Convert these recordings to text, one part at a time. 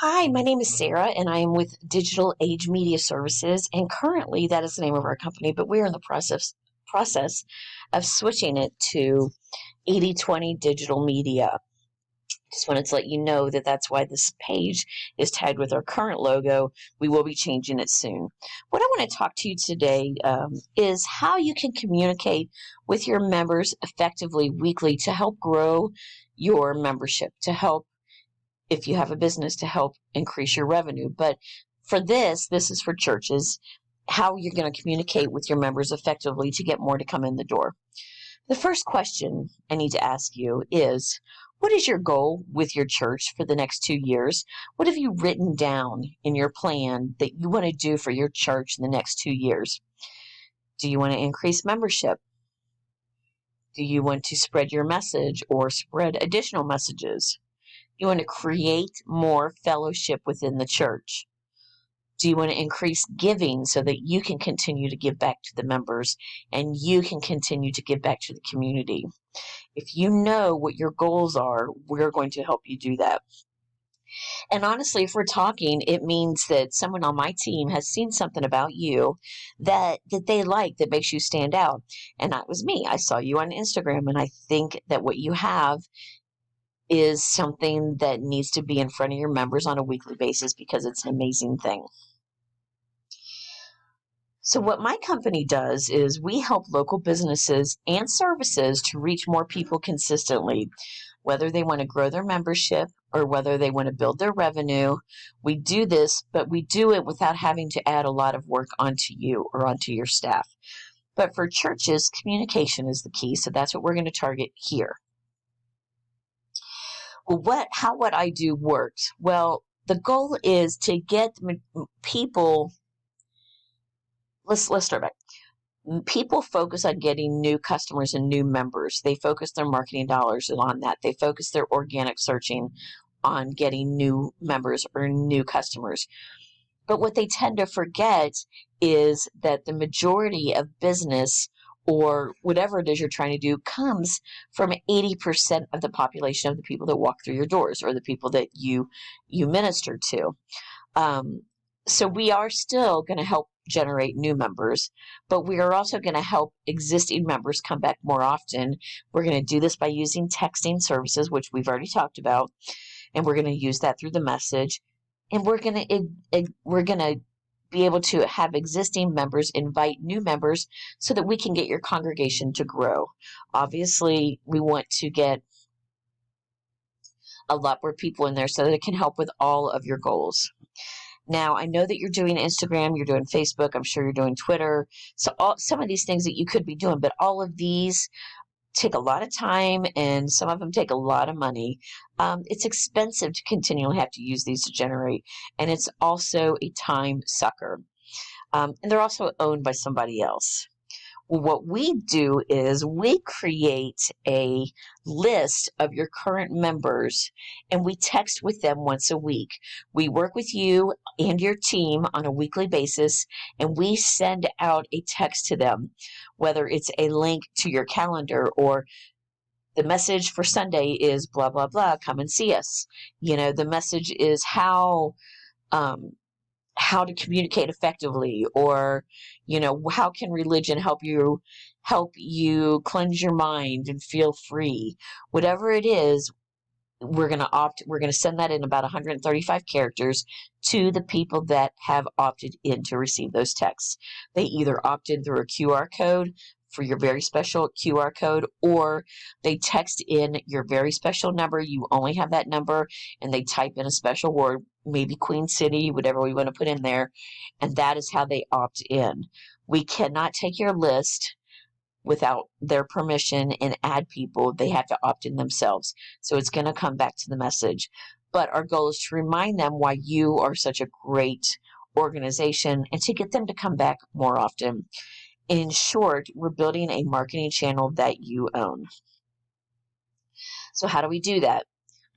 Hi, my name is Sarah, and I am with Digital Age Media Services. And currently, that is the name of our company, but we're in the process of switching it to 80/20 digital media. Just wanted to let you know that that's why this page is tagged with our current logo. We will be changing it soon. What I want to talk to you today is how you can communicate with your members effectively weekly to help grow your membership, to help, if you have a business, to help increase your revenue. But for this is for churches, how you're going to communicate with your members effectively to get more to come in the door. The first question I need to ask you is, what is your goal with your church for the next 2 years? What have you written down in your plan that you want to do for your church in the next 2 years? Do you want to increase membership? Do you want to spread your message or spread additional messages? You want to create more fellowship within the church? Do you want to increase giving so that you can continue to give back to the members and you can continue to give back to the community? If you know what your goals are, we're going to help you do that. And honestly, if we're talking, it means that someone on my team has seen something about you that they like, that makes you stand out. And that was me. I saw you on Instagram, and I think that what you have is something that needs to be in front of your members on a weekly basis because it's an amazing thing. So what my company does is we help local businesses and services to reach more people consistently, whether they want to grow their membership or whether they want to build their revenue. We do this, but we do it without having to add a lot of work onto you or onto your staff. But for churches, communication is the key, so that's what we're going to target here. Well, how what I do works. Well, the goal is to get people. Let's start back. People focus on getting new customers and new members. They focus their marketing dollars on that. They focus their organic searching on getting new members or new customers. But what they tend to forget is that the majority of business or whatever it is you're trying to do comes from 80% of the population of the people that walk through your doors or the people that you minister to. So we are still going to help generate new members, but we are also going to help existing members come back more often. We're going to do this by using texting services, which we've already talked about, and we're going to use that through the message. And we're going to be able to have existing members invite new members so that we can get your congregation to grow. Obviously, we want to get a lot more people in there so that it can help with all of your goals. Now, I know that you're doing Instagram, you're doing Facebook, I'm sure you're doing Twitter. So some of these things that you could be doing, but all of these take a lot of time and some of them take a lot of money. It's expensive to continually have to use these to generate, and it's also a time sucker. And they're also owned by somebody else. What we do is we create a list of your current members and we text with them once a week. We work with you and your team on a weekly basis and we send out a text to them, whether it's a link to your calendar or the message for Sunday is blah, blah, blah, come and see us. The message is how to communicate effectively, or how can religion help you cleanse your mind and feel free. Whatever it is, we're going to send that in about 135 characters to the people that have opted in to receive those texts. They either opt in through a QR code for your very special QR code, or they text in your very special number. You only have that number, and they type in a special word, maybe Queen City, whatever we want to put in there, and that is how they opt in. We cannot take your list without their permission and add people. They have to opt in themselves. So it's going to come back to the message. But our goal is to remind them why you are such a great organization and to get them to come back more often. In short, we're building a marketing channel that you own. So how do we do that?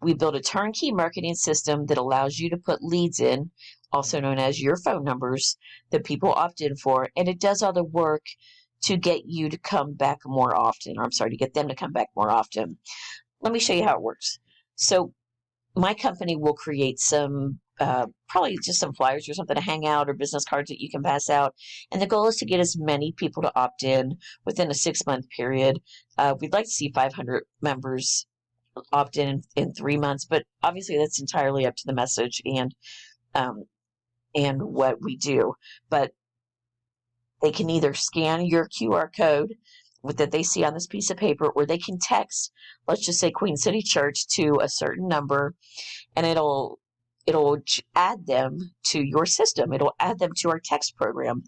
We build a turnkey marketing system that allows you to put leads in, also known as your phone numbers, that people opt in for, and it does all the work to get you to come back more often. To get them to come back more often. Let me show you how it works. So my company will create some probably just some flyers or something to hang out, or business cards that you can pass out. And the goal is to get as many people to opt in within a 6-month period. We'd like to see 500 members opt in 3 months, but obviously that's entirely up to the message and what we do. But they can either scan your QR code that they see on this piece of paper, or they can text, let's just say Queen City Church, to a certain number, and it'll add them to your system. It'll add them to our text program.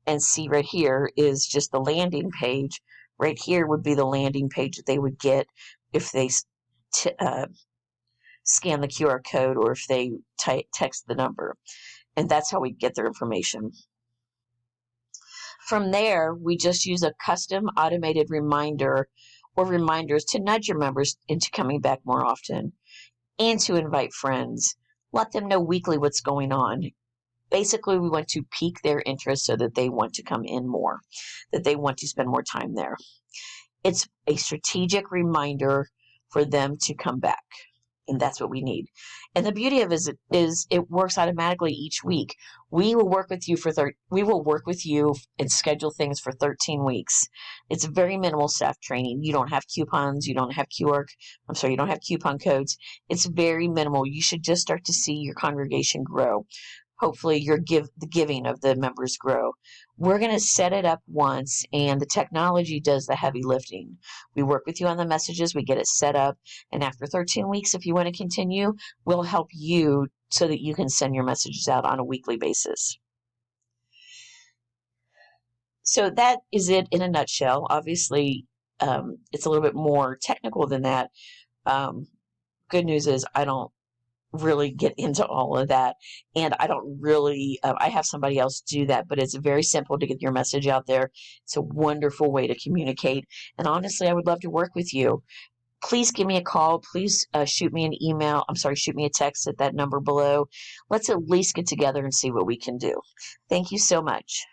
And see, right here is just the landing page. Right here would be the landing page that they would get if they scan the QR code, or if they text the number. And that's how we get their information. From there, we just use a custom automated reminder or reminders to nudge your members into coming back more often, and to invite friends. Let them know weekly what's going on. Basically, we want to pique their interest so that they want to come in more, that they want to spend more time there. It's a strategic reminder for them to come back. And that's what we need. And the beauty of it is it works automatically each week. We will work with you and schedule things for 13 weeks. It's very minimal staff training. You don't have coupons. You don't have you don't have coupon codes. It's very minimal. You should just start to see your congregation grow. Hopefully the giving of the members grow. We're going to set it up once, and the technology does the heavy lifting. We work with you on the messages, we get it set up, and after 13 weeks, if you want to continue, we'll help you so that you can send your messages out on a weekly basis. So that is it in a nutshell. Obviously, it's a little bit more technical than that. Good news is I don't really get into all of that, and I don't really I have somebody else do that, but it's very simple to get your message out there. It's a wonderful way to communicate, and honestly, I would love to work with you. Please give me a call. Please shoot me a text at that number below. Let's at least get together and see what we can do. Thank you so much.